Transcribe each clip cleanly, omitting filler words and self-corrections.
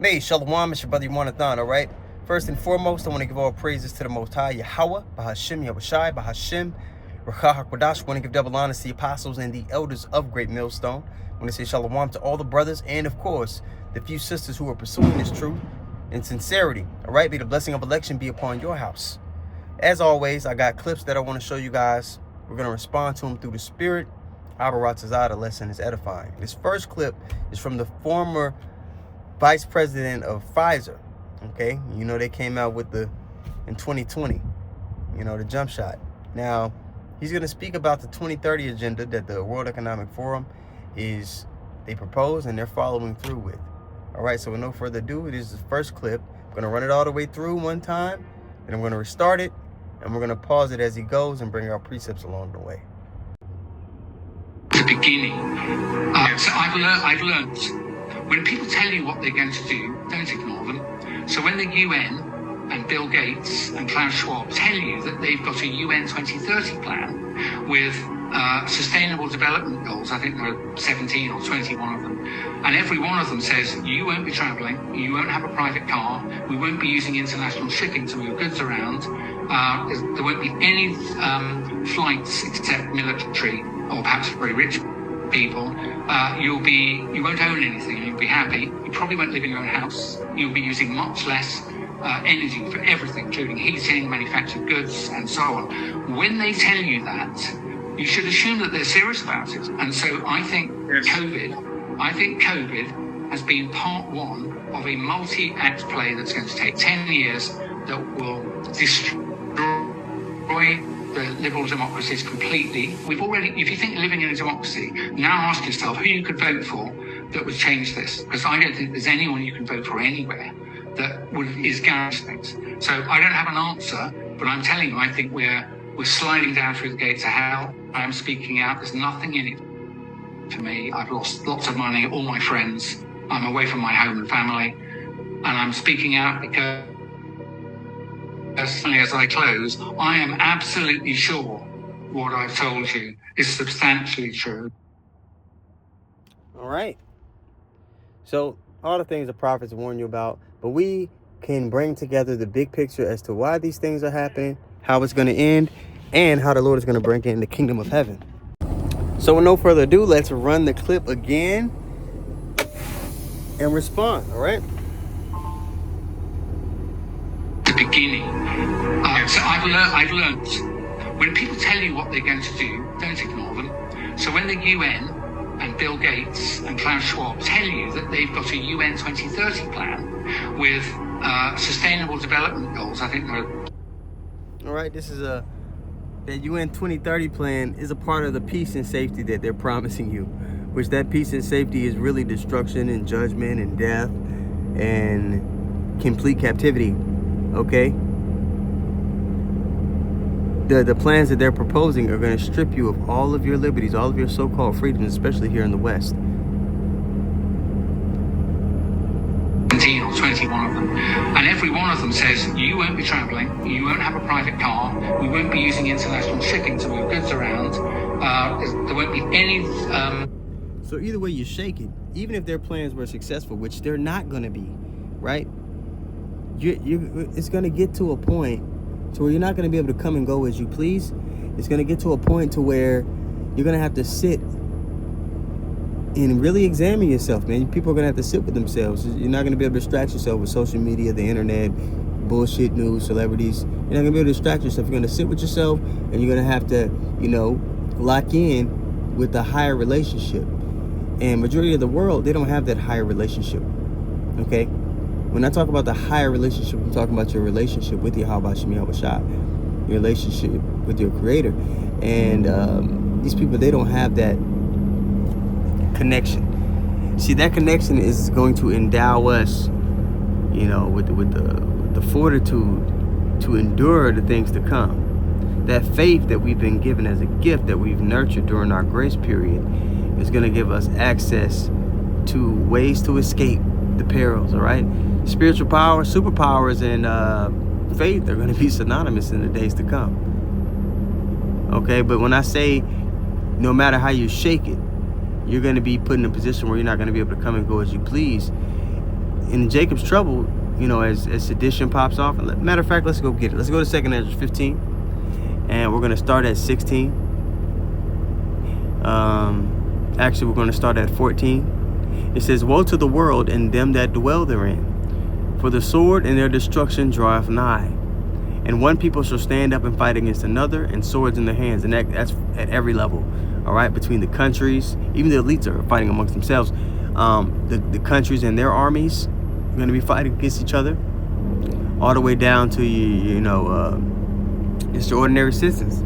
Hey, Shalom, it's your brother Yawanathon, all right? First and foremost, I want to give all praises to the Most High, Yahweh, Bahashim, Yahushai, Bahashim, Rakah HaKodash. I want to give double honor to the apostles and the elders of Great Millstone. I want to say Shalom to all the brothers and, of course, the few sisters who are pursuing this truth in sincerity, all right? May the blessing of election be upon your house. As always, I got clips that I want to show you guys. We're going to respond to them through the Spirit. Abaratazah, the lesson is edifying. This first clip is from the former Vice President of Pfizer, okay? You know, they came out with in 2020, you know, the jump shot. Now, he's going to speak about the 2030 agenda that the World Economic Forum they propose and they're following through with. All right, so with no further ado, this is the first clip. I'm going to run it all the way through one time, and I'm going to restart it, and we're going to pause it as he goes and bring our precepts along the way. The beginning. So I've learned. When people tell you what they're going to do, don't ignore them. So when the UN and Bill Gates and Klaus Schwab tell you that they've got a UN 2030 plan with sustainable development goals, I think there are 17 or 21 of them, and every one of them says you won't be traveling, you won't have a private car, we won't be using international shipping to move goods around, there won't be any flights except military or perhaps very rich people, you won't own anything, you'll be happy, you probably won't live in your own house, you'll be using much less energy for everything, including heating, manufactured goods, and so on. When they tell you that, you should assume that they're serious about it. And so I think COVID has been part one of a multi-act play that's going to take 10 years that will destroy the liberal democracies completely. If you think living in a democracy, now ask yourself who you could vote for that would change this. Because I don't think there's anyone you can vote for anywhere that is guaranteed. So I don't have an answer, but I'm telling you, I think we're sliding down through the gates of hell. I am speaking out. There's nothing in it for me. I've lost lots of money, all my friends. I'm away from my home and family. And I'm speaking out because as I close, I am absolutely sure what I've told you is substantially true. All right. So all the things the prophets warn you about, but we can bring together the big picture as to why these things are happening, how it's going to end, and how the Lord is going to bring in the kingdom of heaven. So with no further ado, let's run the clip again and respond, all right? The beginning. So I've learned. When people tell you what they're going to do, don't ignore them. So when the UN and Bill Gates and Klaus Schwab tell you that they've got a UN 2030 plan with sustainable development goals, I think there are... All right, that UN 2030 plan is a part of the peace and safety that they're promising you, which that peace and safety is really destruction and judgment and death and complete captivity, okay? The plans that they're proposing are going to strip you of all of your liberties, all of your so-called freedoms, especially here in the West. 17 or 21 of them, and every one of them says you won't be traveling, you won't have a private car, we won't be using international shipping to move goods around, there won't be any... So either way you shake it, even if their plans were successful, which they're not going to be, right? It's going to get to a point to where you're not going to be able to come and go as you please. It's going to get to a point to where you're going to have to sit and really examine yourself, man. People are going to have to sit with themselves. You're not going to be able to distract yourself with social media, the internet, bullshit news, celebrities. You're not going to be able to distract yourself. You're going to sit with yourself, and you're going to have to, lock in with a higher relationship. And majority of the world, they don't have that higher relationship, okay? When I talk about the higher relationship, I'm talking about your relationship with Yahweh Shem Yahushua, your relationship with your Creator. And these people, they don't have that connection. See, that connection is going to endow us, with the fortitude to endure the things to come. That faith that we've been given as a gift that we've nurtured during our grace period is going to give us access to ways to escape the perils, all right? Spiritual power, superpowers, and faith are going to be synonymous in the days to come. Okay, but when I say no matter how you shake it, you're going to be put in a position where you're not going to be able to come and go as you please. in Jacob's trouble, you know, as sedition pops off. Matter of fact, let's go get it. Let's go to 2 Ezra 15, and we're going to start at 16. Actually, we're going to start at 14. It says, "Woe to the world and them that dwell therein, for the sword and their destruction draweth nigh. And one people shall stand up and fight against another, and swords in their hands." And that's at every level, all right? Between the countries, even the elites are fighting amongst themselves. The countries and their armies are going to be fighting against each other, all the way down to, just the ordinary citizens.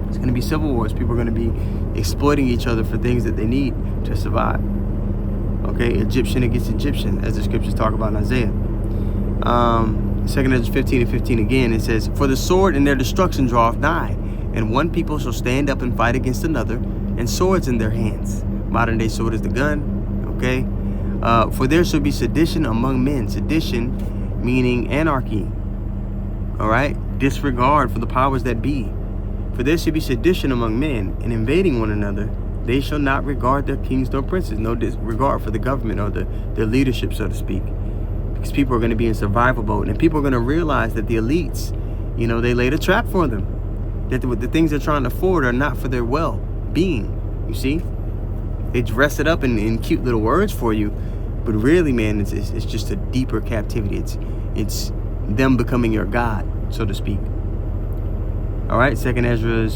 It's going to be civil wars. People are going to be exploiting each other for things that they need to survive. Okay, Egyptian against Egyptian, as the scriptures talk about in Isaiah. 2 Ezra 15 and 15 again, it says, "For the sword and their destruction draweth nigh, and one people shall stand up and fight against another, and swords in their hands." Modern day sword is the gun. Okay, "For there shall be sedition among men." Sedition meaning anarchy. All right, disregard for the powers that be. "For there shall be sedition among men, and invading one another. They shall not regard their kings nor princes." No disregard for the government or their leadership, so to speak. Because people are going to be in survival mode, and people are going to realize that the elites, they laid a trap for them. That the things they're trying to afford are not for their well-being. You see, they dress it up in cute little words for you, but really, man, it's just a deeper captivity. It's them becoming your god, so to speak. All right, 2 Ezra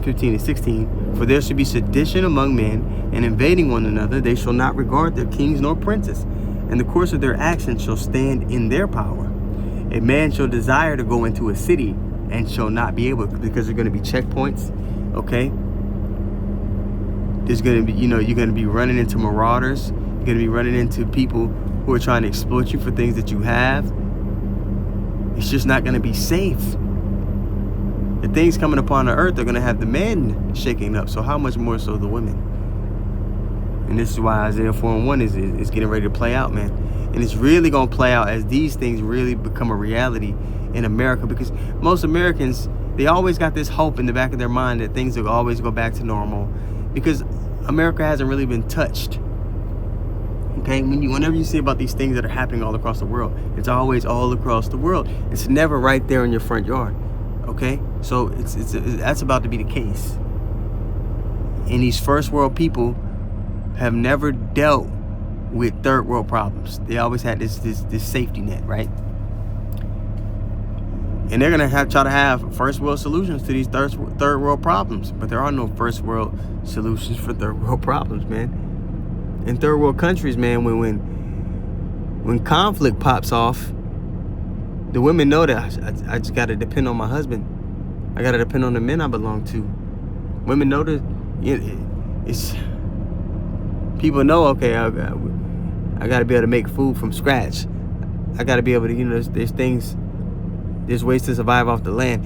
15 and 16. "For there shall be sedition among men, and invading one another. They shall not regard their kings nor princes, and the course of their actions shall stand in their power. A man shall desire to go into a city, and shall not be able, because there's going to be checkpoints. Okay, there's going to be, you're going to be running into marauders. You're going to be running into people who are trying to exploit you for things that you have. It's just not going to be safe. The things coming upon the earth are going to have the men shaking up. So how much more so the women? And this is why Isaiah 4 and 1 is getting ready to play out, man. And it's really going to play out as these things really become a reality in America. Because most Americans, they always got this hope in the back of their mind that things will always go back to normal. Because America hasn't really been touched. Okay, whenever you see about these things that are happening all across the world, it's always all across the world. It's never right there in your front yard. Okay, so that's about to be the case. And these first world people have never dealt with third world problems. They always had this safety net, right? And they're gonna try to have first world solutions to these third world problems, but there are no first world solutions for third world problems, man. In third world countries, man, when conflict pops off, the women know that I just got to depend on my husband. I got to depend on the men I belong to. Women know that it's people know, okay, I got to be able to make food from scratch. I got to be able to, there's ways to survive off the land.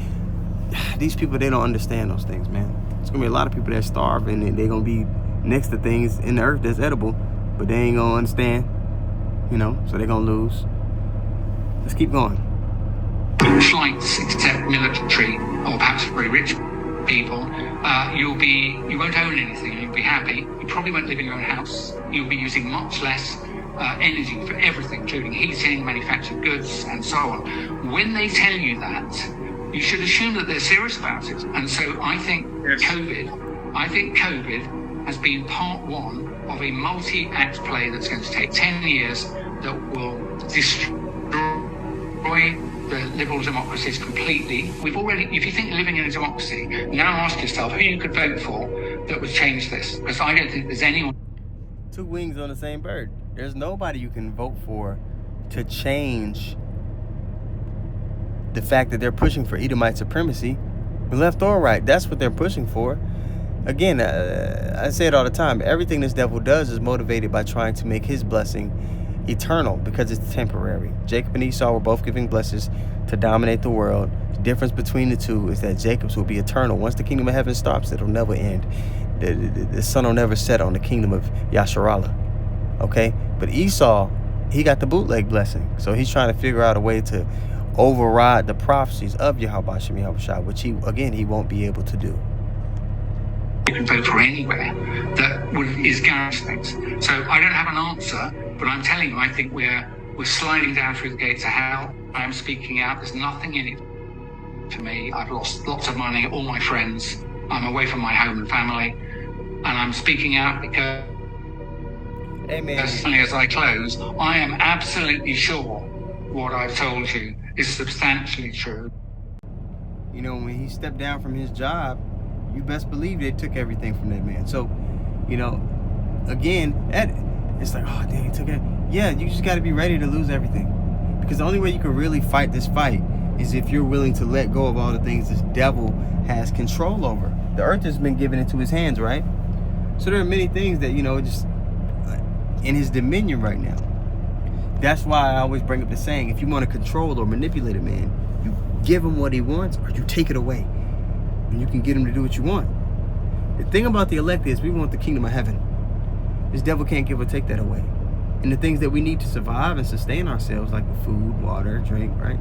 These people, they don't understand those things, man. There's going to be a lot of people that starve, and they're going to be next to things in the earth that's edible, but they ain't going to understand, so they're going to lose. Let's keep going. Flights, except military or perhaps very rich people, you won't own anything. You'll be happy. You probably won't live in your own house. You'll be using much less energy for everything, including heating, manufactured goods, and so on. When they tell you that, you should assume that they're serious about it. And so I think COVID has been part one of a multi-act play that's going to take 10 years that will destroy the liberal democracies completely. If you think you're living in a democracy, now ask yourself who you could vote for that would change this. Because I don't think there's anyone. Two wings on the same bird. There's nobody you can vote for to change the fact that they're pushing for Edomite supremacy, left or right. That's what they're pushing for. Again, I say it all the time. Everything this devil does is motivated by trying to make his blessing eternal, because it's temporary. Jacob and Esau were both giving blessings to dominate the world. The difference between the two is that Jacob's will be eternal. Once the kingdom of heaven stops, it'll never end. The sun will never set on the kingdom of Yasharallah. Okay? But Esau, he got the bootleg blessing. So he's trying to figure out a way to override the prophecies of Yahweh Shem Yahushua, which he won't be able to do. You can vote for anywhere that is guaranteed things. So I don't have an answer, But I'm telling you, I think we're sliding down through the gates of hell. I am speaking out. There's nothing in it for me. I've lost lots of money, all my friends. I'm away from my home and family. And I'm speaking out because, personally, as I close, I am absolutely sure what I've told you is substantially true. You know, when he stepped down from his job, you best believe they took everything from that man. So, you know, again, it's like, oh, dang, he took it. Yeah, you just got to be ready to lose everything. Because the only way you can really fight this fight is if you're willing to let go of all the things this devil has control over. The earth has been given into his hands, right? So there are many things that, you know, just in his dominion right now. That's why I always bring up the saying, if you want to control or manipulate a man, you give him what he wants or you take it away. And you can get him to do what you want. The thing about the elect is we want the kingdom of heaven. This devil can't give or take that away. And the things that we need to survive and sustain ourselves, like the food, water, drink, right?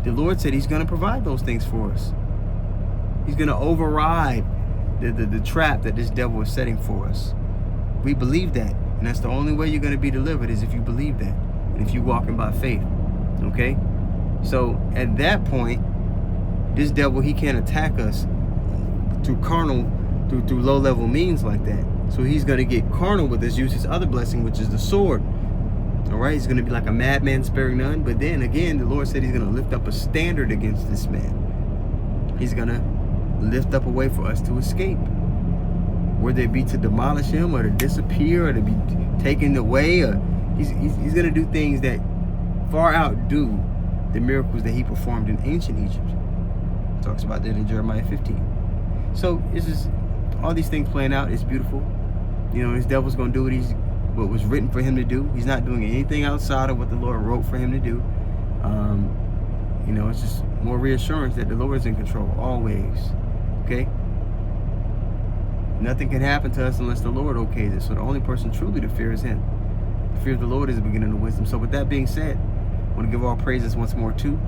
The Lord said he's going to provide those things for us. He's going to override the trap that this devil is setting for us. We believe that. And that's the only way you're going to be delivered is if you believe that. And if you walk in by faith. Okay? So at that point, this devil, he can't attack us through carnal, through low-level means like that. So he's going to get carnal with us, use his other blessing, which is the sword. All right? He's going to be like a madman sparing none. But then again, the Lord said he's going to lift up a standard against this man. He's going to lift up a way for us to escape. Whether it be to demolish him or to disappear or to be taken away. Or he's going to do things that far outdo the miracles that he performed in ancient Egypt. Talks about that in Jeremiah 15. So it's just all these things playing out. It's beautiful. You know, this devil's going to do what was written for him to do. He's not doing anything outside of what the Lord wrote for him to do. You know, it's just more reassurance that the Lord is in control always. Okay? Nothing can happen to us unless the Lord okays it. So the only person truly to fear is him. The fear of the Lord is the beginning of wisdom. So with that being said, I want to give all praises once more to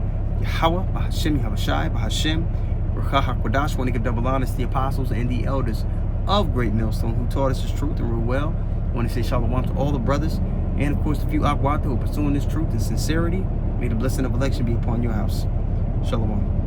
Yahweh, Bahashim, Yahushai, Bahashim, Ruach HaKodesh. I want to give double honors to the apostles and the elders of Great Millstone who taught us this truth and rule well. I want to say shalom to all the brothers and, of course, the few Akwata who are pursuing this truth in sincerity. May the blessing of election be upon your house. Shalom.